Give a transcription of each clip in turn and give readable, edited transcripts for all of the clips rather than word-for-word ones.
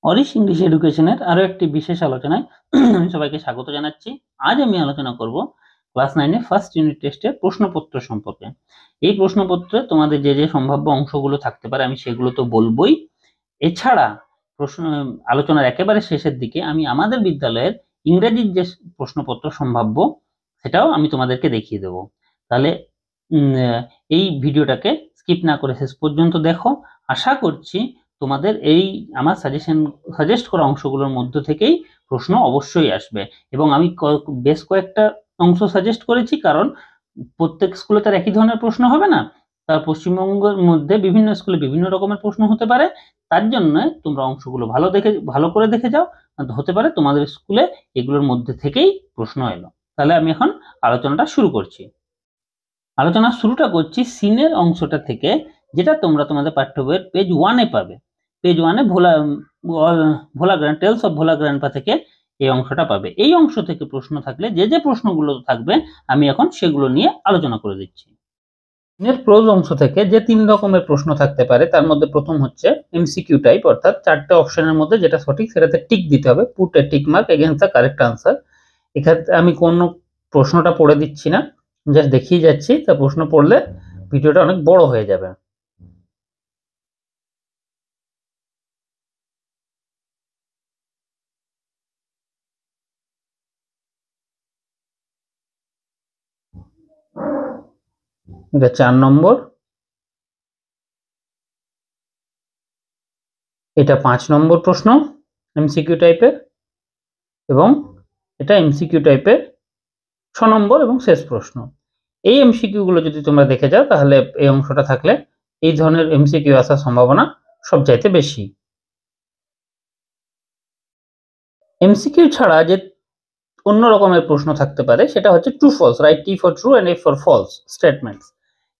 Auris English এডুকেশনের আরো একটি বিশেষ আলোচনায় আমি সবাইকে স্বাগত জানাচ্ছি। আজ আমি আলোচনা করব ক্লাস 9 এর ফার্স্ট ইউনিট টেস্টের প্রশ্নপত্র সম্পর্কে। এই প্রশ্নপত্রে তোমাদের যে যে সম্ভাব্য অংশগুলো থাকতে পারে আমি সেগুলো তো বলবোই। এছাড়া প্রশ্ন আলোচনার একেবারে শেষের দিকে আমি আমাদের বিদ্যালয়ের ইংরেজির যে প্রশ্নপত্র সম্ভাব্য সেটাও আমি তোমাদেরকে দেখিয়ে দেব। তাহলে এই ভিডিওটাকে স্কিপ না করে শেষ পর্যন্ত দেখো। আশা করছি তোমাদের এই আমার সাজেস্ট করা অংশগুলোর মধ্য থেকেই প্রশ্ন অবশ্যই আসবে, এবং আমি বেশ কয়েকটা অংশ সাজেস্ট করেছি কারণ প্রত্যেক স্কুলে তার একই ধরনের প্রশ্ন হবে না। তার পশ্চিমবঙ্গের মধ্যে বিভিন্ন স্কুলে বিভিন্ন রকমের প্রশ্ন হতে পারে, তার জন্য তোমরা অংশগুলো ভালো করে দেখে যাও। হতে পারে তোমাদের স্কুলে এগুলোর মধ্যে থেকেই প্রশ্ন এলো। তাহলে আমি এখন আলোচনাটা শুরু করছি। আলোচনা শুরুটা করছি সিনের অংশটা থেকে, যেটা তোমরা তোমাদের পাঠ্য বইয়ের পেজ 1-এ পাবে। পেজ 1-এ Bhola grand tales of Bhola grandpa থেকে এই অংশটা পাবে। এই অংশ থেকে প্রশ্ন থাকলে যে যে প্রশ্নগুলো থাকবে আমি এখন সেগুলো নিয়ে আলোচনা করে দিচ্ছি। সিনের প্রোজ অংশ থেকে যে 3 রকমের প্রশ্ন থাকতে পারে তার মধ্যে প্রথম হচ্ছে এমসিকিউ টাইপ, অর্থাৎ 4টে অপশনের মধ্যে যেটা সঠিক সেটাতে টিক দিতে হবে, put a tick mark against the correct answer. এক্ষেত্রে আমি কোন প্রশ্নটা পড়ে দিচ্ছি না, জাস্ট দেখিয়ে যাচ্ছি, তা প্রশ্ন পড়লে ভিডিওটা অনেক বড় হয়ে যাবে। এটা 4 নম্বর, এটা 5 নম্বর প্রশ্ন এমসিকিউ টাইপের, এবং এটা এমসিকিউ টাইপের 6 নম্বর এবং শেষ প্রশ্ন। এই এমসিকিউ গুলো যদি তোমরা দেখে যাও তাহলে এই অংশটা থাকলে এই ধরনের এমসিকিউ আসার সম্ভাবনা সবচাইতে বেশি। এমসিকিউ ছাড়া যে অন্য রকমের প্রশ্ন থাকতে পারে সেটা হচ্ছে true false, right T for true and F for false statements,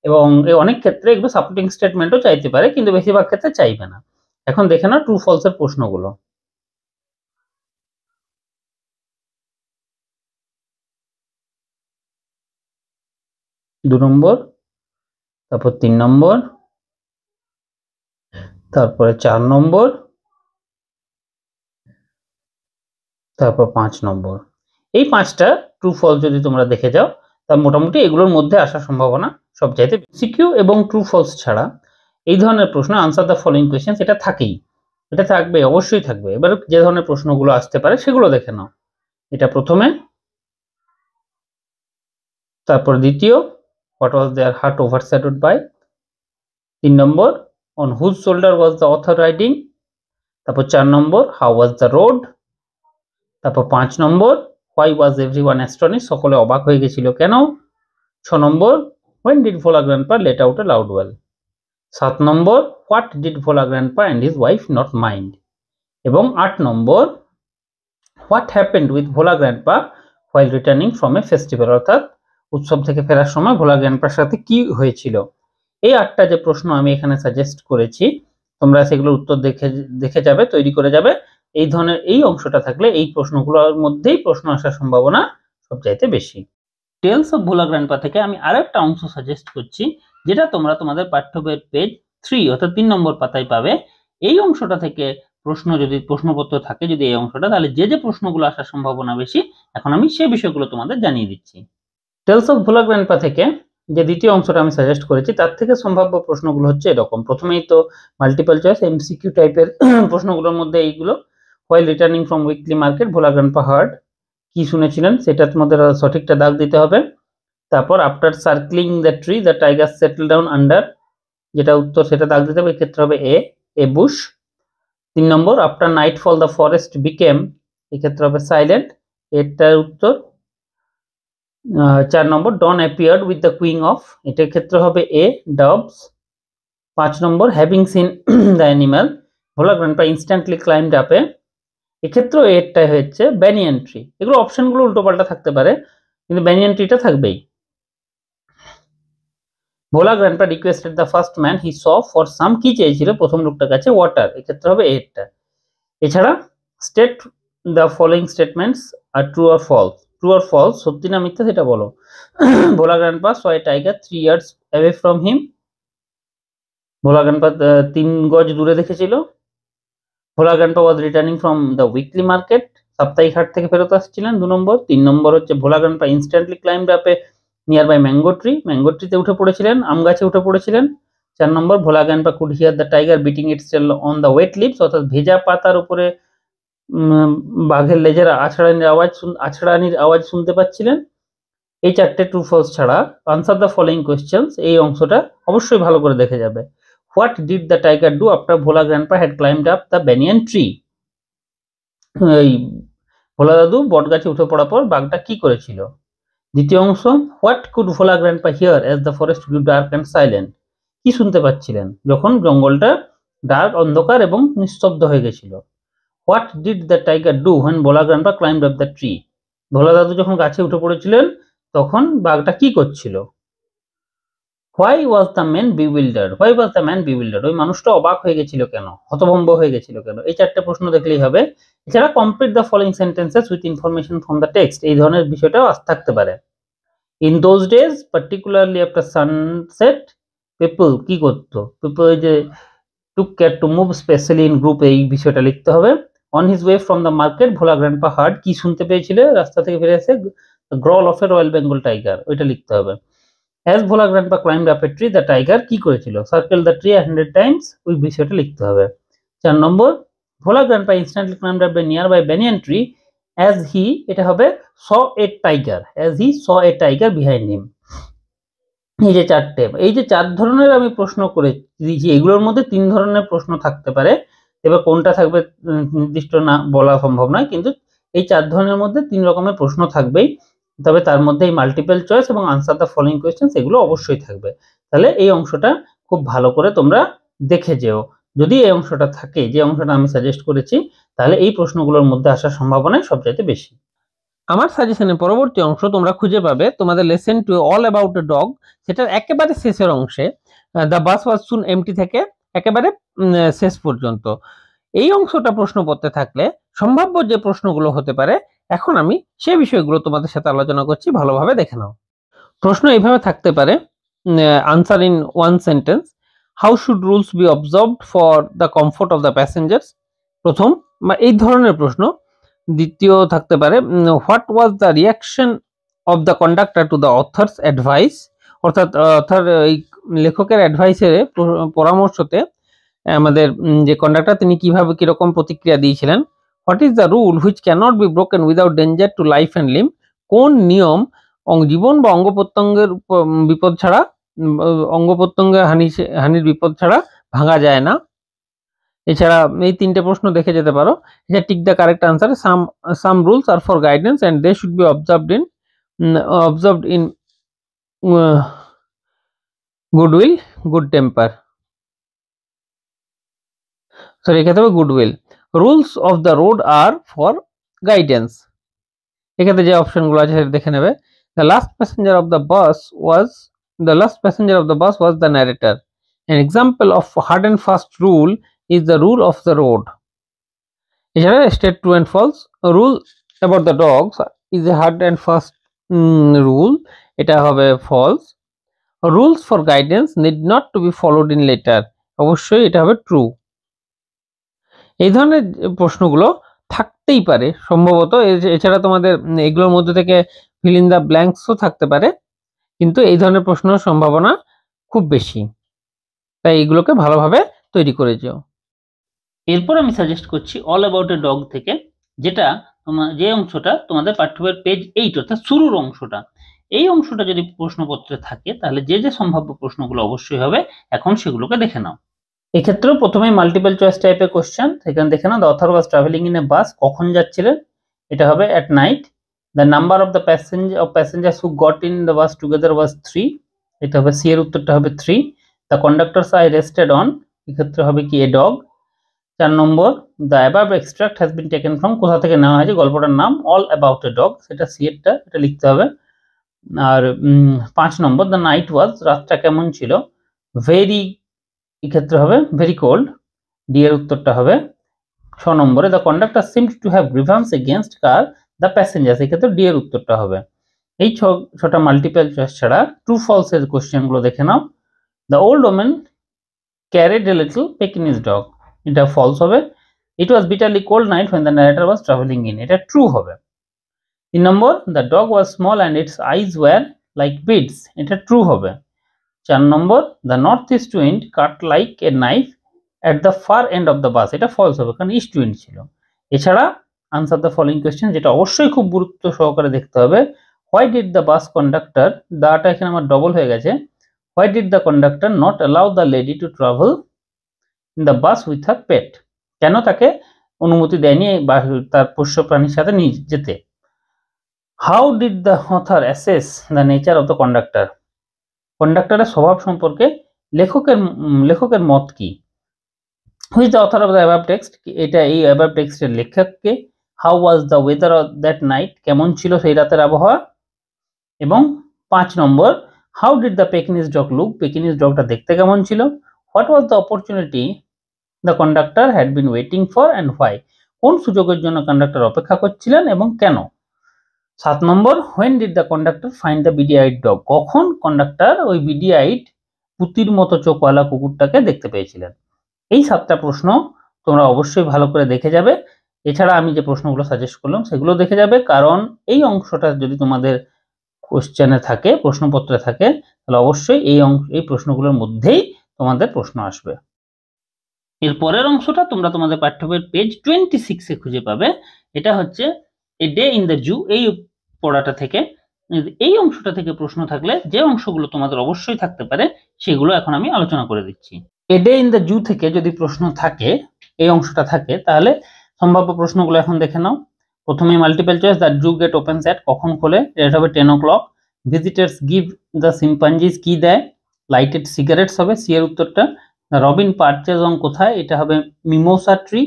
এবং অনেক ক্ষেত্রে এগুলো সাপোর্টিং স্টেটমেন্টও চাইতে পারে, কিন্তু বেশিরভাগ ক্ষেত্রে চাইবে না। এখন দেখে নাও ট্রু ফলস এর প্রশ্নগুলো। 2 নম্বর, তারপর 3 নম্বর, তারপরে 4 নম্বর, তারপর 5 নম্বর। এই 5টা ট্রু ফলস যদি তোমরা দেখে যাও তা মোটামুটি এগুলোর মধ্যে আসার সম্ভাবনা সবচাইতে। সিকিউ এবং ট্রু ফলস ছাড়া এই ধরনের প্রশ্ন আনসার দ্য ফলোইং কোয়েশ্চেন এটা থাকেই, এটা থাকবে, অবশ্যই থাকবে। এবার যে ধরনের প্রশ্নগুলো আসতে পারে সেগুলো দেখে নাও। এটা প্রথমে, তারপর দ্বিতীয়, what was their heart overshadowed by. 3 number, on whose shoulder was the author riding. তারপর 4 number, how was the road. তারপর 5 number, why was everyone astonished, সকলে অবাক হয়ে গেছিল কেন। 6 number, when did Bhola grandpa let out a loud wail। 7 number, what did Bhola grandpa and his wife not mind। এবং 8 number, what happened with Bhola grandpa while returning from a festival, অর্থাৎ উৎসব থেকে ফেরার সময় ভোলা গ্র্যান্ডপার সাথে কি হয়েছিল। এই 8টা যে প্রশ্ন আমি এখানে সাজেস্ট করেছি তোমরা সেগুলোর উত্তর দেখে যাবে, তৈরি করে যাবে। এই ধরনের এই অংশটা থাকলে এই প্রশ্নগুলোর মধ্যেই প্রশ্ন আসার সম্ভাবনা সবচাইতে বেশি। টেলস অফ ভোলা গ্র্যান্ডপা থেকে আমি আরেকটা অংশ সাজেস্ট করছি, যেটা তোমরা তোমাদের পাঠ্য বইয়ের পেজ 3 অর্থাৎ 3 নম্বর পাতায় পাবে। এই অংশটা থেকে প্রশ্ন যদি প্রশ্নপত্র থাকে যদি এই অংশটা, তাহলে যে যে প্রশ্নগুলো আসার সম্ভাবনা বেশি এখন আমি সেই বিষয়গুলো তোমাদের জানিয়ে দিচ্ছি। টেলস অফ ভোলা গ্র্যান্ডপা থেকে যে দ্বিতীয় অংশটা আমি সাজেস্ট করেছি তার থেকে সম্ভাব্য প্রশ্নগুলো হচ্ছে এরকম। প্রথমেই তো মাল্টিপল চয়েস এমসিকিউ টাইপের প্রশ্নগুলোর মধ্যে এইগুলো, while returning from weekly market Bhola grandpa heard, কি শুনেছিলেন সেটার মধ্যে সঠিকটা দাগ দিতে হবে। তারপর after circling the tree the tiger settle down under, যেটা উত্তর সেটা দাগ দিতে হবে, এক্ষেত্রে হবে a bush. 3 number, after nightfall the forest became, এক্ষেত্রে হবে সাইলেন্ট, এটার উত্তর। 4 number, dawn appeared with the cooing of, এটার ক্ষেত্রে হবে a doves. 5 number, having seen the animal Bhola grandpa instantly climbed আপে, এক্ষেত্রেও এরটাই হচ্ছে ব্যানিয়ান ট্রি। এগুলো অপশনগুলো উল্টোপাল্টা থাকতে পারে কিন্তু ব্যানিয়ান ট্রিটা থাকবেই। Bhola grandpa requested the first man he saw for some, কি চেয়েছিল প্রথম লোকটার কাছে, ওয়াটার, এক্ষেত্রে হবে এরটা। এছাড়া state the following statements are true আর ফলস, ট্রু আর ফলস, সত্যি না মিথ্যা সেটা বলো। Bhola grandpa saw a tiger 3 yards away from him, Bhola grandpa 3 গজ দূরে দেখেছিল। Bhola grandpa was returning from the weekly market, সাপ্তাহিক হাট থেকে ফেরত আসছিলেন 2 নম্বর। 3 নম্বর হচ্ছে Bhola grandpa instantly climbed up a nearby mango ট্রিতে উঠে পড়েছিলেন, আম গাছে উঠে পড়েছিলেন। 4 number Bhola grandpa could hear the tiger beating its tail on the wet leaves, অর্থাৎ ভেজা পাতার উপরে বাঘের লেজের আছড়ানির আওয়াজ শুনতে পাচ্ছিলেন। এই 4টে ট্রু ফলস ছাড়া আনসার দ্য ফলোইং কোয়েশ্চেন্স, এই অংশটা অবশ্যই ভালো করে দেখে যাবে। What did the tiger do after Bhola grandpa had climbed up the banyan tree, এই ভোলা দাদু বট গাছে উঠে পড়ার পর বাঘটা কি করেছিল। দ্বিতীয় অংশ, what could Bhola grandpa here as the forest grew dark and silent, কি শুনতে পাচ্ছিলেন যখন জঙ্গলটা ডার্ক, অন্ধকার এবং নিস্তব্ধ হয়ে গেছিল। What did the tiger do when Bhola grandpa climbed up the tree, Bhola দাদু যখন গাছে উঠে পড়েছিলেন তখন বাঘটা কি করছিল। Why was the man bewildered, ওই মানুষটা অবাক হয়ে গেছিল কেন, হতভম্ব হয়ে গেছিল কেন। এই 4টে প্রশ্ন দেখলেই হবে। এছাড়া complete the following sentences with information from the text, এই ধরনের বিষয়টাও থাকতে পারে। In those days particularly after sunset people কি করতো, পিপল যে took care to move specially in group, এই বিষয়টা লিখতে হবে। On his way from the market Bhola grandpa heard, কি শুনতে পেয়েছিল রাস্তা থেকে ফিরে এসে, growl of a royal Bengal tiger, ওইটা লিখতে হবে। As Bhola grandpa climbed up a tree the tiger কি করেছিল, সার্কেল দ্য ট্রি 100 টাইমস, ওই বিষয়টা লিখতে হবে। 4 number, Bhola grandpa instantly climbed up a nearby banyan tree as he, এটা হবে স এ টাইগার বিহাইন্ড হিম। এই যে 4টে, এই যে 4 ধরনের আমি প্রশ্ন করে দিয়েছি, এগুলোর মধ্যে 3 ধরনের প্রশ্ন থাকতে পারে। এবার কোনটা থাকবে নির্দিষ্ট না বলা সম্ভব নয়, কিন্তু এই 4 ধরনের মধ্যে 3 রকমের প্রশ্ন থাকবেই। তবে তার মধ্যে এই মাল্টিপল চয়েস এবং আনসার দ্য ফলোইং কোয়েশ্চেন্স এগুলো অবশ্যই থাকবে। তাহলে এই অংশটা খুব ভালো করে তোমরা দেখে যেও। যদি এই অংশটা থাকে, যে অংশটা আমি সাজেস্ট করেছি, তাহলে এই প্রশ্নগুলোর মধ্যে আসার সম্ভাবনা সবচাইতে বেশি। আমার সাজেশনের পরবর্তী অংশ তোমরা খুঁজে পাবে তোমাদের lesson to all about a dog, সেটার একেবারে শেষের অংশে the bus was soon MT থেকে একেবারে শেষ পর্যন্ত। এই অংশটা প্রশ্নপত্রে থাকলে সম্ভাব্য যে প্রশ্নগুলো হতে পারে, এখন আমি সে বিষয়গুলো তোমাদের সাথে আলোচনা করছি, ভালোভাবে দেখে নাও। প্রশ্ন এইভাবে থাকতে পারে, answer in one sentence, how should rules be observed for the comfort of the passengers, প্রথম এই ধরনের প্রশ্ন। দ্বিতীয় থাকতে পারে, what was the reaction of the conductor to the author's advice, অর্থাৎ এই লেখকের অ্যাডভাইসের পরামর্শতে আমাদের যে কন্ডাক্টর তিনি কিভাবে কিরকম প্রতিক্রিয়া দিয়েছিলেন। What is the rule which cannot be broken without danger to life and limb, কোন নিয়ম জীবন বা অঙ্গ প্রত্যঙ্গের বিপদ ছাড়া, অঙ্গ প্রত্যঙ্গের হানির বিপদ ছাড়া ভাঙা যায় না। এছাড়া এই 3টে প্রশ্ন দেখে যেতে পারো। এটা tick the correct answer, some rules are for guidance and they should be observed in goodwill good temper, sorry এখানে হবে goodwill. Rules of the road are for guidance, এখানে যে অপশনগুলো আছে সেটা দেখে নেবে। The last passenger of the bus was the narrator, an example of hard and fast rule is the rule of the road. এছাড়া state true and false, rule about the dogs is a hard and fast rule, এটা হবে false. Rules for guidance need not to be followed in letter, অবশ্যই এটা হবে true. এই ধরনের প্রশ্নগুলো থাকতেই পারে সম্ভবত। এছাড়া তোমাদের এগুলোর মধ্যে থেকে ফিল ইন দ্য ব্ল্যাঙ্কসও থাকতে পারে, কিন্তু এই ধরনের প্রশ্নের সম্ভাবনা খুব বেশি, তাই এগুলোকে ভালোভাবে তৈরি করে যেও। এরপর আমি সাজেস্ট করছি অল অ্যাবাউট এ ডগ থেকে, যেটা যে অংশটা তোমাদের পাঠ্যবইয়ের পেজ 8 অর্থাৎ শুরুর অংশটা, এই অংশটা যদি প্রশ্নপত্রে থাকে তাহলে যে যে সম্ভাব্য প্রশ্নগুলো অবশ্যই হবে, এখন সেগুলোকে দেখে নাও। এক্ষেত্রেও প্রথমে মাল্টিপল চয়েস টাইপের কোশ্চেন, সেখানে দেখে নাও। The author was travelling in a bus, কখন যাচ্ছিলেন, এটা হবে at night. The number of the passengers who got in the bus together was 3, এটা হবে সি এর উত্তরটা হবে 3। The conductor's eye rested on, এক্ষেত্রে হবে কি a dog. 4 number, the above extract has been taken from, কোথা থেকে নেওয়া হয়েছে গল্পটার নাম, অল অ্যাবাউট এ ডগ, সেটা সি এরটা, এটা লিখতে হবে। আর 5 নম্বর, দ্য নাইট ওয়াজ, রাতটা কেমন ছিল, ভেরি, এক্ষেত্রে হবে ভেরি কোল্ড, ডি এর উত্তরটা হবে। 6 নম্বরে, the conductor seemed to have grievance against কার দ্য প্যাসেঞ্জার্স, এক্ষেত্রে ডি এর উত্তরটা হবে। এই 6টা মাল্টিপল চয়েস ছাড়া ট্রু ফলস এর কোশ্চেনগুলো দেখে নাও। The old women carried a little Pekingese dog, এটা ফলস হবে। It was bitterly cold night when the narrator was traveling in, এটা ট্রু হবে। 3 নম্বর, the dog was small and its eyes were like beads, এটা true হবে। 4 নম্বর, the northeast wind cut like a knife at the far end of the bus, এটা false হবে কারণ east wind ছিল। এছাড়া আনসার দ্য ফলোইং কোয়েশ্চেন, যেটা অবশ্যই খুব গুরুত্ব সহকারে দেখতে হবে, why did the bus conductor, দাটা এখানে আমার ডবল হয়ে গেছে, why did the conductor not allow the lady to travel in the bus with her pet, কেন তাকে অনুমতি দেয়নি তার পোষ্য প্রাণীর সাথে নিয়ে যেতে। How did the author assess the nature of the conductor, কন্ডাক্টরের স্বভাব সম্পর্কে লেখকের মত কি। Who's the author of the above text, এটা এই অ্যাবাভ টেক্সটের লেখককে। How was the weather of that night, কেমন ছিল সেই রাতের আবহাওয়া। এবং 5 number, how did the Pekingese dog look, Pekingese ডগটা দেখতে কেমন ছিল। What was the opportunity the conductor had been waiting for and why, কোন সুযোগের জন্য কন্ডাক্টর অপেক্ষা করছিলেন এবং কেন। 7 number, when did the conductor find the beady eyed dog, কখন কন্ডাক্টর ওই বিডি আইড পুতির মতো চোখওয়ালা কুকুরটাকে দেখতে পেয়েছিলেন। এই 7টা প্রশ্ন তোমরা অবশ্যই ভালো করে দেখে যাবে। এছাড়া আমি যে প্রশ্নগুলো সাজেস্ট করলাম সেগুলো দেখে যাবে, কারণ এই অংশটা যদি তোমাদের কোশ্চেনে থাকে, প্রশ্নপত্রে থাকে, তাহলে অবশ্যই এই প্রশ্নগুলোর মধ্যেই তোমাদের প্রশ্ন আসবে। এর পরের অংশটা তোমরা তোমাদের পাঠ্য বইয়ের পেজ 26 খুঁজে পাবে। এটা হচ্ছে a day in the zoo, এই পড়াটা থেকে, এই অংশটা থেকে প্রশ্ন থাকলে যে অংশগুলো তোমাদের অবশ্যই থাকতে পারে সেগুলো এখন আমি আলোচনা করে দিচ্ছি। A day in the zoo থেকে যদি প্রশ্ন থাকে, এই অংশটা থাকে, তাহলে সম্ভাব্য প্রশ্নগুলো এখন দেখে নাও। প্রথমে multiple choice, the zoo gate opens at, কখন খোলে, এটা হবে 10 o'clock। ভিজিটার্স গিভ দ্য সিম্পাঞ্জিজ, কি দেয়, লাইটেড সিগারেটস হবে সি এর উত্তরটা। রবিন পার্চেস অন কোথায়, এটা হবে mimosa tree.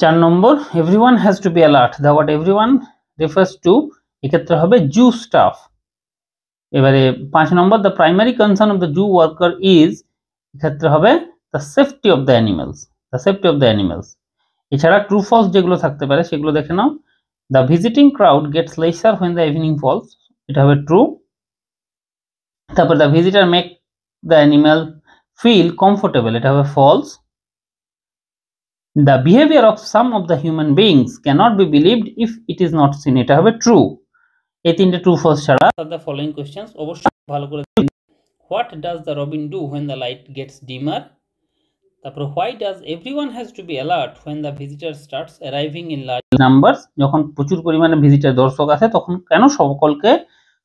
4 number, everyone has to be alert, the word everyone refers to, এক্ষেত্রে হবে জু স্টাফ। এবারে 5 number, the primary concern of the zoo worker is, এক্ষেত্রে হবে the safety of the animals, the safety of the animals. এছাড়া true false যেগুলো থাকতে পারে সেগুলো দেখে নাও। The visiting crowd gets lesser when the evening falls, এটা হবে ট্রু। তারপর the visitor make the animal feel comfortable, এটা হবে false. The behavior of some of the human beings cannot be believed if it is not seen, এটা হবে true. এই তিনটে true false ছাড়া the following questions অবশ্যই ভালো করে। What does the robin do when the light gets dimmer? তারপর why does everyone has to be alert when the visitor starts arriving in large numbers, যখন প্রচুর পরিমাণে ভিজিটার দর্শক আসে তখন কেন সকলকে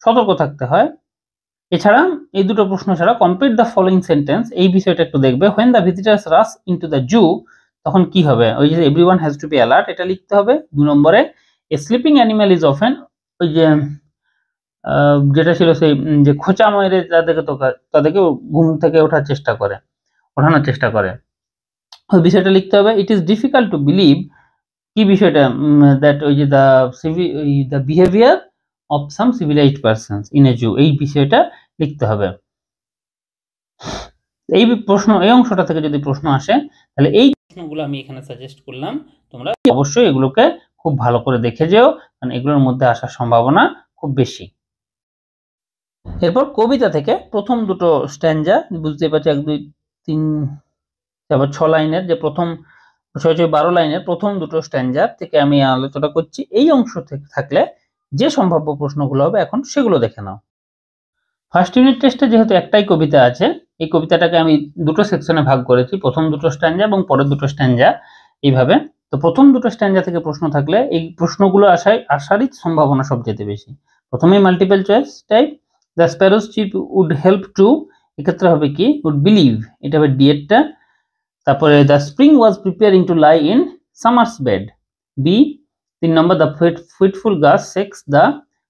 সতর্ক থাকতে হয়। এছাড়া এই দুটো প্রশ্ন ছাড়া কমপ্লিট দ্য ফলোইং সেন্টেন্স, এই বিষয়টা একটু দেখবে। when the visitors rush into the zoo, তখন কি হবে, ওই যে everyone has to be alert এটা লিখতে হবে। 2 নম্বরে এ স্লিপিং অ্যানিমাল ইজ অফেন, ওই যে যেটা ছিল সেই যে খোঁচা মেরে তাদেরকে ঘুম থেকে ওঠানোর চেষ্টা করে, ওই বিষয়টা লিখতে হবে। It is difficult to believe, কি বিষয়টা, দ্যাট ওই যে the behaviour of some civilised persons in a zoo, এই বিষয়টা লিখতে হবে। এই প্রশ্ন, এই অংশটা থেকে যদি প্রশ্ন আসে তাহলে এই প্রশ্নগুলো আমি এখানে সাজেস্ট করলাম, তোমরা অবশ্যই এগুলোকে খুব ভালো করে দেখে যেও, কারণ এগুলোর মধ্যে আসার সম্ভাবনা খুব বেশি। এরপর কবিতা থেকে প্রথম দুটো স্ট্যাঞ্জা, বুঝতে পারছি 1 2 3 তারপর 6 লাইনের যে প্রথম 12 লাইনের প্রথম দুটো স্ট্যাঞ্জা থেকে আমি আলোচনা করছি। এই অংশ থেকে থাকলে যে সম্ভাব্য প্রশ্নগুলো হবে এখন সেগুলো দেখে নাও। ফার্স্ট ইউনিট টেস্টে যেহেতু একটাই কবিতা আছে, এই কবিতাটাকে আমি দুটো সেকশনে ভাগ করেছি, প্রথম দুটো স্ট্যাঞ্জা এবং পরের দুটো স্ট্যাঞ্জা, এইভাবে। তো প্রথম দুটো স্ট্যাঞ্জা থেকে প্রশ্ন থাকলে এই প্রশ্নগুলো আসারই সম্ভাবনা সবচেয়ে বেশি। প্রথমেই multiple choice type, the sparrows cheep would help to, এক্ষেত্রে হবে কি, উড বিলিভ, এটা হবে ডি এরটা। তারপরে the spring was preparing to lie in summer's bed, B. 3 number, the fitful gust shakes the,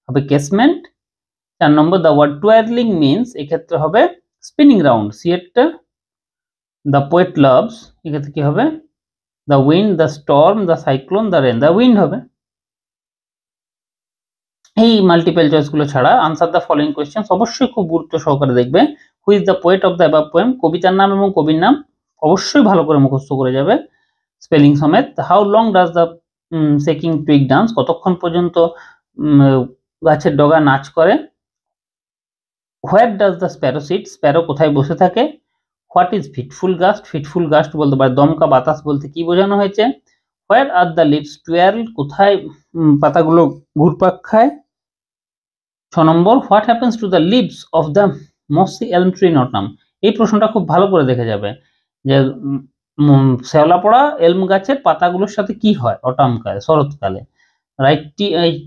হবে casement. 4 number, the word twirling means, এক্ষেত্রে হবে স্পিনিং রাউন্ড, সি এরটা। দ্য পোয়েট লাভস, এক্ষেত্রে কি হবে, the wind, the storm, the cyclone, the rain, the wind হবে। এই multiple choice গুলো ছাড়া আনসার দ্য ফলোইং কোয়েশ্চেন্স অবশ্যই খুব গুরুত্ব সহকারে দেখবে। Who is the poet of the above poem, কবিতার নাম এবং কবির নাম অবশ্যই ভালো করে মুখস্থ করে যাবে স্পেলিং সমেত। How long does the shaking twig dance, কতক্ষণ পর্যন্ত গাছের ডগা নাচ করে। Where does the sparrow sit, sparrow কোথায় বসে থাকে। What is fitful gust? Fitful gust বলতে পারে দমকা বাতাস বলতে কি বোঝানো হয়েছে? Where are the leaves twirl? কোথায় পাতাগুলো ঘুরপাক খায়? 6 number what happens to the leaves of the mossy elm tree in autumn? এই প্রশ্নটা খুব ভালো করে দেখে যাবে যে শ্যাওলা পড়া এলম গাছের পাতাগুলোর সাথে কি হয় অটামকালে, শরৎকালে। রাইট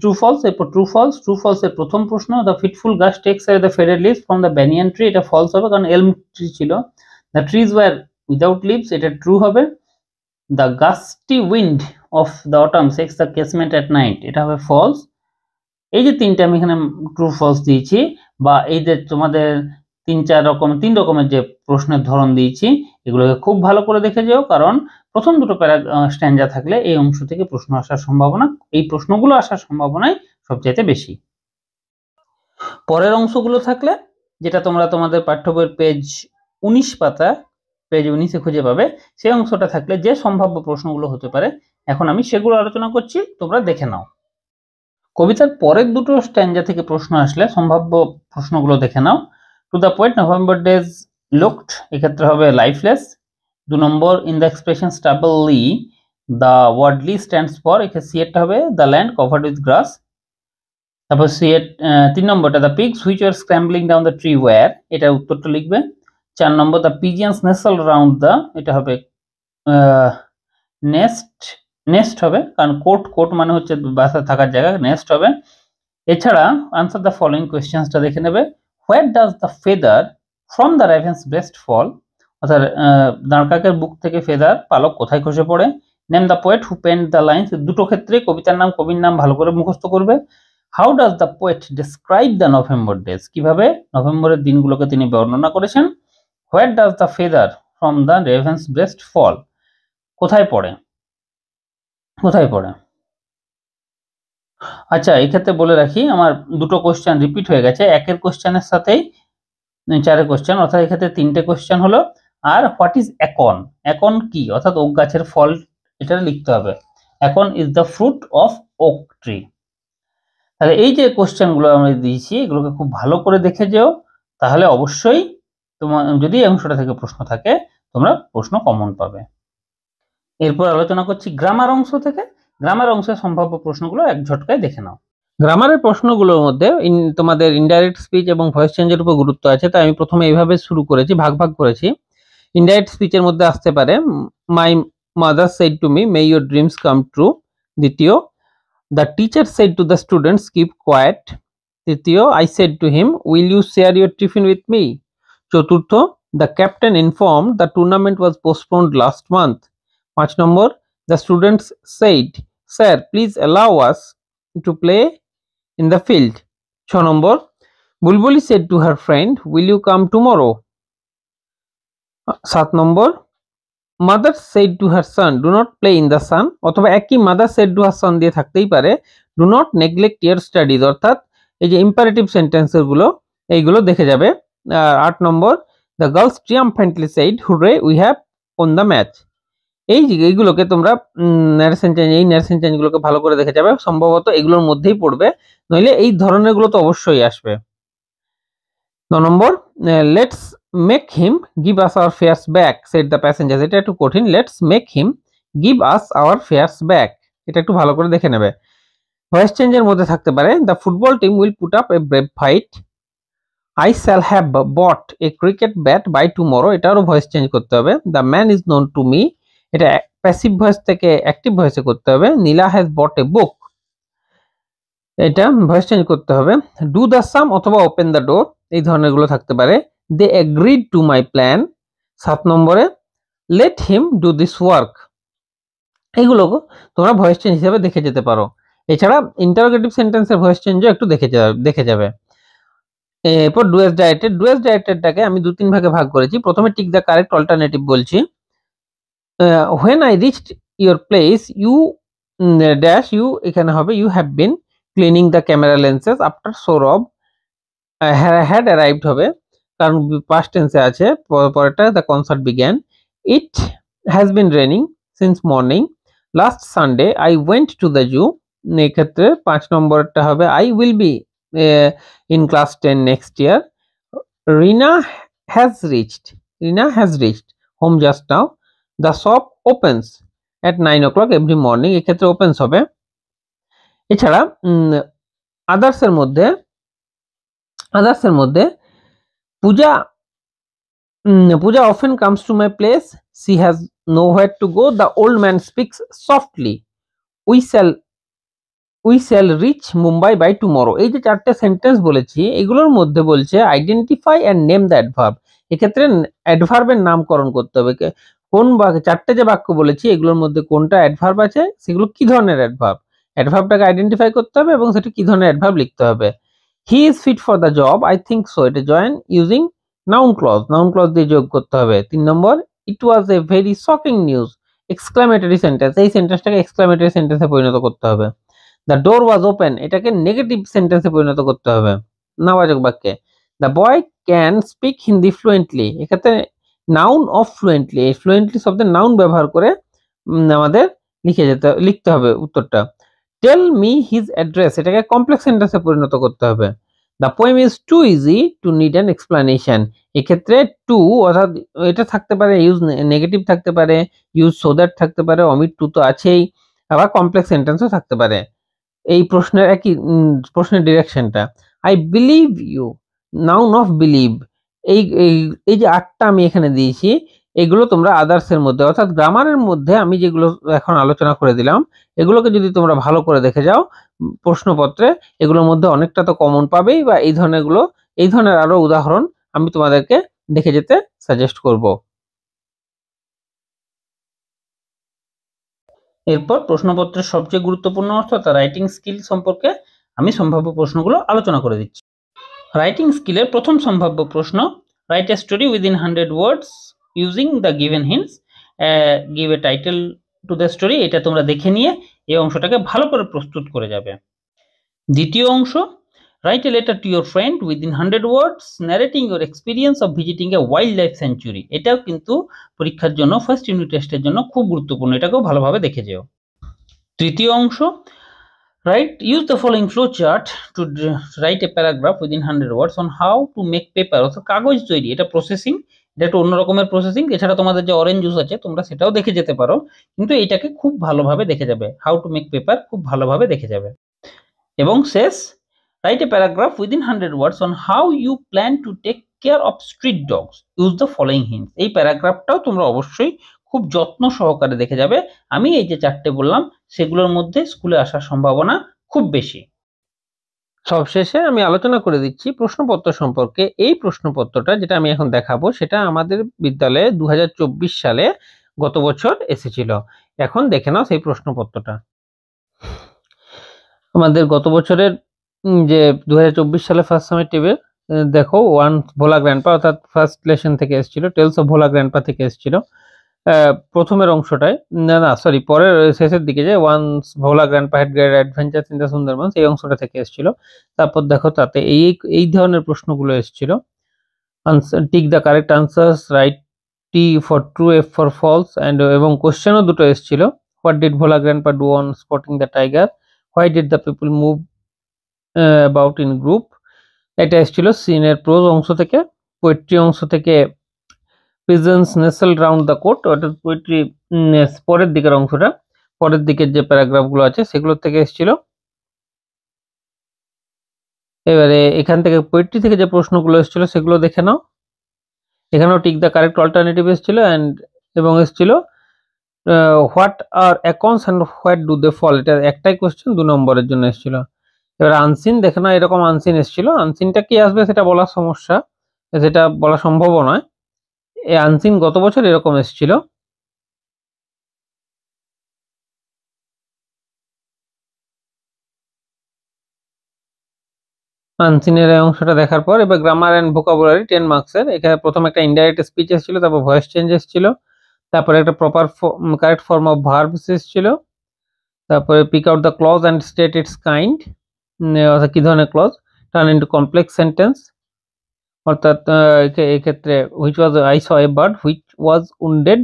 ট্রু ফলস, এরপর ট্রু ফলস। ট্রু ফলস এর প্রথম প্রশ্ন, the fitful gust takes away the faded leaves from the banyan tree, এটা ফলস হবে কারণ এলম ট্রি ছিল। The trees were without leaves, এটা ট্রু হবে। The gusty wind of the autumn shakes the casement at night, এটা হবে false. এই যে তিনটে আমি এখানে ট্রু ফলস দিয়েছি, বা এই যে তোমাদের তিন রকমের যে প্রশ্নের ধরন দিয়েছি, এগুলোকে খুব ভালো করে দেখে যাও, কারণ প্রথম দুটো স্ট্যান্জা থাকলে এই অংশ থেকে প্রশ্ন আসার সম্ভাবনা, এই প্রশ্নগুলো আসার সম্ভাবনাই সবচাইতে বেশি। পরের অংশগুলো থাকলে, যেটা তোমরা তোমাদের পাঠ্য বইয়ের পেজ 19 পাতা, পেজ 19-এ খুঁজে পাবে, সেই অংশটা থাকলে যে সম্ভাব্য প্রশ্নগুলো হতে পারে এখন আমি সেগুলো আলোচনা করছি, তোমরা দেখে নাও। কবিতার পরের দুটো স্ট্যান্জা থেকে প্রশ্ন আসলে সম্ভাব্য প্রশ্নগুলো দেখে নাও। To the poet November days looked, এক্ষেত্রে হবে lifeless. 2 number in the expression stubbly, the word lea stands for, এখানে সি এরটা হবে the land covered with grass. তারপর সি এর 3 নম্বরটা the pigs which are scrambling down the tree were, এটা উত্তরটা লিখবে। 4 number the pigeons nestle round the, এটা হবে নেস্ট হবে, কারণ কোট মানে হচ্ছে বাসা থাকার জায়গা, নেস্ট হবে। এছাড়া আনসার দ্য ফলোইং কোয়েশ্চেন্সটা দেখে নেবে। Where does the feather from the raven's breast fall, অর্থাৎ দাঁড়কাকের বুক থেকে ফেদার পালক কোথায় খসে পড়ে। Name the poet who penned the lines, দুটো ক্ষেত্রে কবিতার নাম কবির নাম ভালো করে মুখস্থ করবে। How does the poet describe the November days, কিভাবে নভেম্বরের দিনগুলোকে তিনি বর্ণনা করেছেন। Where does the feather from the raven's breast fall, কোথায় পড়ে, কোথায় পড়ে। আচ্ছা, এই ক্ষেত্রে বলে রাখি আমার দুটো কোশ্চেন রিপিট হয়ে গেছে, একের কোশ্চেনের সাথেই 4 কোশ্চেন, অর্থাৎ এক্ষেত্রে 3টে কোশ্চেন হলো। আর হোয়াট ইজ একন, একন কি, অর্থাৎ ওক গাছের ফল, এটা লিখতে হবে। একন is the fruit of okay tree. তাহলে এই যে কোশ্চেনগুলো আমি দিয়েছি এগুলোকে খুব ভালো করে দেখে যেও, তাহলে অবশ্যই তোমার যদি এই অংশটা থেকে প্রশ্ন থাকে তোমরা প্রশ্ন কমন পাবে। এরপর আলোচনা করছি গ্রামার অংশ থেকে। গ্রামার অংশের সম্ভাব্য প্রশ্নগুলো এক ঝটকায় দেখে নাও। গ্রামারের প্রশ্নগুলোর মধ্যে তোমাদের ইনডাইরেক্ট স্পিচ এবং ভয়েস চেঞ্জের উপর গুরুত্ব আছে, তাই আমি প্রথমে এইভাবে শুরু করেছি, ভাগ ভাগ করেছি। ইনডাইরেক্ট স্পিচের মধ্যে আসতে পারে my mother said to me may your dreams come true. দ্বিতীয়, the teacher said to the students keep quiet. তৃতীয়, I said to him will you share your tiffin with me. চতুর্থ, the captain informed the tournament was postponed last month. 5 number, the students said sir please allow us to play in the field. 6 number, Bulbuli said to her friend will you come tomorrow. 7 number, mother said to her son do not play in the sun, অথবা একই mother said to her son দিয়ে থাকতেই পারে do not neglect your studies, অর্থাৎ এই যে imperative সেন্টেন্সের গুলো এইগুলো দেখে যাবে। 8 নম্বর, the girls triumphantly said hooray we have won the match। এইগুলোকে তোমরা ন্যারেশন চেঞ্জ, এই ন্যারেশন চেঞ্জগুলোকে ভালো করে দেখে যাবে, সম্ভবত এগুলোর মধ্যেই পড়বে, নইলে এই ধরনের গুলো তো অবশ্যই আসবে। 9 number, let's make him give us our fares back said the passengers, এটা একটু কঠিন, let's make him give us our fares back, এটা একটু ভালো করে দেখে নেবে। ভয়েস চেঞ্জের মধ্যে থাকতে পারে the football team will put up A brave fight. I shall have bought a cricket bat by tomorrow, এটারও ভয়েস চেঞ্জ করতে হবে। The man is known to me, এটা প্যাসিভ ভয়েস থেকে অ্যাক্টিভ ভয়েসে করতে হবে। নীলা হ্যাজ বট এ বুক, এটা ভয়েস চেঞ্জ করতে হবে। ডু দ্য সাম অথবা ওপেন দ্য ডোর, এই ধরনের গুলো থাকতে পারে। দে এগ্রিড টু মাই প্ল্যান। 7 নম্বরে, let him do this work, এইগুলো তোমরা ভয়েস চেঞ্জ হিসেবে দেখে যেতে পারো। এছাড়া ইন্টারোগেটিভ সেন্টেন্সের ভয়েস চেঞ্জও একটু দেখে যাবে। এরপর ডুয়েস ডাইরেক্টেড, ডুয়েস ডাইরেক্টেডটাকে আমি 2-3 ভাগে ভাগ করেছি। প্রথমে টিক দ্য কারেক্ট অল্টারনেটিভ বলছি। when I reached your place you dash you, এখানে হবে you have been cleaning the camera lenses after Saurabh had arrived হবে, কারণ past tense এ আছে। পরেরটা the concert began, it has been raining since morning, last Sunday I went to the zoo, এই ক্ষেত্রে 5 নম্বরটা হবে I will be in class 10 next year, Rina has reached, Rina has reached home just now. The shop opens at 9 o'clock every morning. এক্ষেত্রে opens হবে। এছাড়া আদার্সের মধ্যে Pooja often comes to my place. She has nowhere to go. The old man speaks softly. We shall reach Mumbai by tomorrow. এই যে চারটে sentence বলেছি এগুলোর মধ্যে বলছে identify and name the adverb. এক্ষেত্রে অ্যাডভার্বের নামকরণ করতে হবে। কোন চারটে যে বাক্য বলেছি এগুলোর মধ্যে কোনটা অ্যাডভার্ব আছে, সেগুলো কি ধরনের অ্যাডভার্ব, অ্যাডভার্বটাকে আইডেন্টিফাই করতে হবে এবং সেটা কি ধরনের অ্যাডভার্ব লিখতে হবে। He is fit for the job, I think so, এটা জয়েন ইউজিং নাউন ক্লজ দিয়ে যোগ করতে হবে। 3 number, it was a very shocking news, exclamatory sentence, এই সেন্টেন্সটাকে এক্সক্লামেটরি সেন্টেন্সে পরিণত করতে হবে। দ্য ডোর ওয়াজ ওপেন, এটাকে নেগেটিভ সেন্টেন্সে পরিণত করতে হবে, নাবাচক বাক্যে। The boy can speak Hindi fluently, এক্ষেত্রে নাউন অফ ফ্লুয়েন্টলি, এই ফ্লুয়েন্টলি শব্দের নাউন ব্যবহার করে আমাদের লিখতে হবে উত্তরটা। টেল মি হিজ অ্যাড্রেস, এটাকে কমপ্লেক্স সেন্টেন্সে পরিণত করতে হবে। The poem is too easy to need an explanation, এক্ষেত্রে টু অর্থাৎ এটা থাকতে পারে, ইউজ নেগেটিভ থাকতে পারে, ইউজ সো দ্যাট থাকতে পারে, অমিট টু তো আছেই, আবার কমপ্লেক্স সেন্টেন্সও থাকতে পারে। এই প্রশ্নের একই প্রশ্নের ডিরেকশনটা। I believe you, noun of believe, এই যে 8টা আমি এখানে দিয়েছি এগুলো তোমরা আদার্সের মধ্যে অর্থাৎ গ্রামারের মধ্যে আমি যেগুলো এখন আলোচনা করে দিলাম এগুলোকে যদি তোমরা ভালো করে দেখে যাও প্রশ্নপত্রে এগুলোর মধ্যে অনেকটা তো কমন পাবেই, বা এই ধরনের আরো উদাহরণ আমি তোমাদেরকে দেখে যেতে সাজেস্ট করব। এরপর প্রশ্নপত্রের সবচেয়ে গুরুত্বপূর্ণ অর্থাৎ রাইটিং স্কিল সম্পর্কে আমি সম্ভাব্য প্রশ্নগুলো আলোচনা করে দিচ্ছি। রাইটিং স্কিলের প্রথম সম্ভাব্য প্রশ্ন, write a story within 100 words using the given hints, give a title to the story, এটা তোমরা দেখে নিয়ে এই অংশটাকে ভালো করে প্রস্তুত করে যাবে। দ্বিতীয় অংশ, write a letter to your friend within 100 words narrating your experience of visiting a wild life sanctuary, এটাও কিন্তু পরীক্ষার জন্য ফার্স্ট ইউনিট টেস্টের জন্য খুব গুরুত্বপূর্ণ, এটাকেও ভালোভাবে দেখে যেও। তৃতীয় অংশ, use the following flowchart to write a paragraph within 100 words on how to make paper, অর্থাৎ কাগজ তৈরি, এটা প্রসেসিং, এটা একটু অন্য রকমের প্রসেসিং। এছাড়া তোমাদের যে অরেঞ্জ জুস আছে তোমরা সেটাও দেখে যেতে পারো, কিন্তু এটাকে খুব ভালোভাবে দেখে যাবে, হাউ টু মেক পেপার খুব ভালোভাবে দেখে যাবে। এবং শেষ, write a paragraph within 100 words on how you plan to take care of street dogs, use the following hints, এই প্যারাগ্রাফটাও তোমরা অবশ্যই খুব যত্ন সহকারে দেখে যাবে। আমি এই যে 4টে বললাম সেগুলোর মধ্যে স্কুলে আসার সম্ভাবনা খুব বেশি। সবশেষে আমি আলোচনা করে দিচ্ছি প্রশ্নপত্র সম্পর্কে। এই প্রশ্নপত্রটা যেটা আমি এখন দেখাবো সেটা আমাদের বিদ্যালয়ে 2024 সালে গত বছর এসেছিল। এখন দেখে নাও সেই প্রশ্নপত্রটা। আমাদের গত বছরের যে 2024 সালে ফার্স্ট সামেটিভে দেখো ওয়ান ভোলা গ্র্যান্ডপা অর্থাৎ ফার্স্ট লেসন থেকে এসেছিল, টেলস অফ ভোলা গ্র্যান্ডপা থেকে এসেছিল প্রথমের অংশটায়, পরের শেষের দিকে যে once Bhola grandpa had great adventures in the Sundarbans, এই অংশটা থেকে এসেছিল। তারপর দেখো তাতে এই ধরনের প্রশ্নগুলো এসেছিল, tick the correct answers, write T for true, F for false, and এবং কোশ্চেনও দুটো এসেছিল, what did Bhola grandpa do on spotting the tiger, why did the people move about in group, এটা এসেছিল সিনের প্রোজ অংশ থেকে। পোয়েট্রি অংশ থেকে pigeons nestle round the coat, অর্থাৎ পোয়েট্রি পরের দিকের অংশটা, পরের দিকের যে প্যারাগ্রাফগুলো আছে সেগুলোর থেকে এসেছিল। এবারে এখান থেকে পোয়েট্রি থেকে যে প্রশ্নগুলো এসেছিল সেগুলো দেখে নাও। এখানেও টিক দ্য কারেক্ট অল্টারনেটিভ এসেছিল এবং এসেছিল what are acorns and what do they fall, এটা একটাই কোশ্চেন 2 নম্বরের জন্য এসেছিল। এবার আনসিন দেখে নাও, এরকম আনসিন এসেছিল, আনসিনটা কি আসবে সেটা বলার সমস্যা, সেটা বলা সম্ভব নয়। এই আনসিন গত বছর এরকম এসেছিল। আনসিনের অংশটা দেখার পর এবার গ্রামার অ্যান্ড ভোকাবুলারি 10 মার্কসের, এখানে প্রথম একটা ইনডাইরেক্ট স্পিচ এসেছিল, তারপর ভয়েস চেঞ্জ এসেছিল, তারপরে একটা proper correct form of verbs এসেছিল, তারপরে pick out the clause and state its kind, অর্থাৎ কি ধরনের clause, turn into complex sentence, অর্থাৎ এই ক্ষেত্রে which was I saw a bird which was wounded,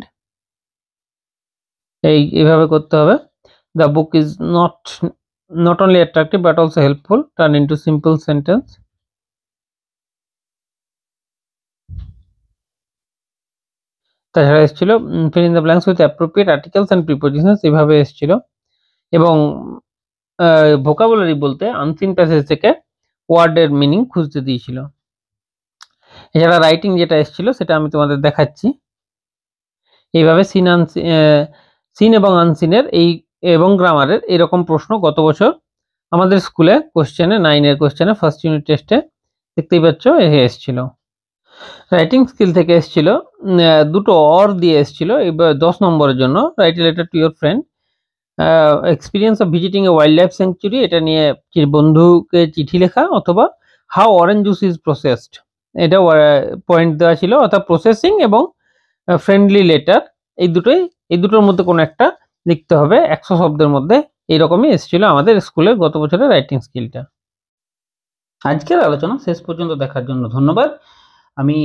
এইভাবে করতে হবে। The book is not only attractive but also helpful, turn into simple sentence. তাছাড়া এসেছিল fill in the blanks with appropriate articles and prepositions, এইভাবে এসেছিল। এবং vocabulary বলতে unseen passage থেকে ওয়ার্ডের মিনিং খুঁজতে দিয়েছিল। এছাড়া রাইটিং যেটা এসেছিল সেটা আমি তোমাদের দেখাচ্ছি। এইভাবে সিন এবং আনসিনের এবং গ্রামারের এরকম প্রশ্ন গত বছর আমাদের স্কুলে কোশ্চেনে 9 কোশ্চেনে ফার্স্ট ইউনিট টেস্টে দেখতেই পাচ্ছ এসেছিল। রাইটিং স্কিল থেকে এসেছিল দুটো অর দিয়ে এসেছিল। এবার 10 নম্বরের জন্য write a letter to your friend, experience of visiting a wild life sanctuary, এটা নিয়ে বন্ধুকে চিঠি লেখা, অথবা how orange juice is processed, এটা পয়েন্ট দেওয়া ছিল। অর্থাৎ প্রসেসিং এবং ফ্রেন্ডলি লেটার এই দুটোর মধ্যে কোনো একটা লিখতে হবে 100 শব্দের মধ্যে। এইরকমই এসেছিল আমাদের স্কুলের গত বছরের রাইটিং স্কিলটা। আজকের আলোচনা শেষ পর্যন্ত দেখার জন্য ধন্যবাদ। আমি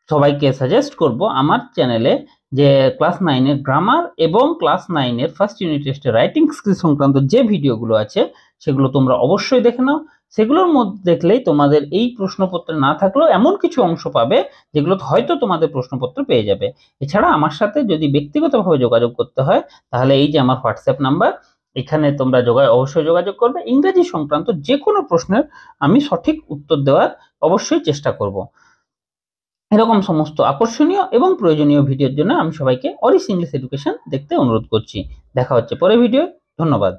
সবাইকে সাজেস্ট করব আমার চ্যানেলে যে ক্লাস 9-এর গ্রামার এবং ক্লাস 9-এর ফার্স্ট ইউনিট টেস্টের রাইটিং স্কিল সংক্রান্ত যে ভিডিওগুলো আছে সেগুলো তোমরা অবশ্যই দেখে নাও। সেগুলোর মধ্যে দেখলেই তোমাদের এই প্রশ্নপত্রে না থাকলেও এমন কিছু অংশ পাবে যেগুলো হয়তো তোমাদের প্রশ্নপত্র পেয়ে যাবে। এছাড়া আমার সাথে যদি ব্যক্তিগতভাবে যোগাযোগ করতে হয় তাহলে এই যে আমার হোয়াটসঅ্যাপ নাম্বার, এখানে তোমরা অবশ্যই যোগাযোগ করবে। ইংরেজি সংক্রান্ত যে কোনো প্রশ্নের আমি সঠিক উত্তর দেওয়ার অবশ্যই চেষ্টা করব। এরকম সমস্ত আকর্ষণীয় এবং প্রয়োজনীয় ভিডিওর জন্য আমি সবাইকে অরিস ইংলিশ এডুকেশন দেখতে অনুরোধ করছি। দেখা হচ্ছে পরের ভিডিও। ধন্যবাদ।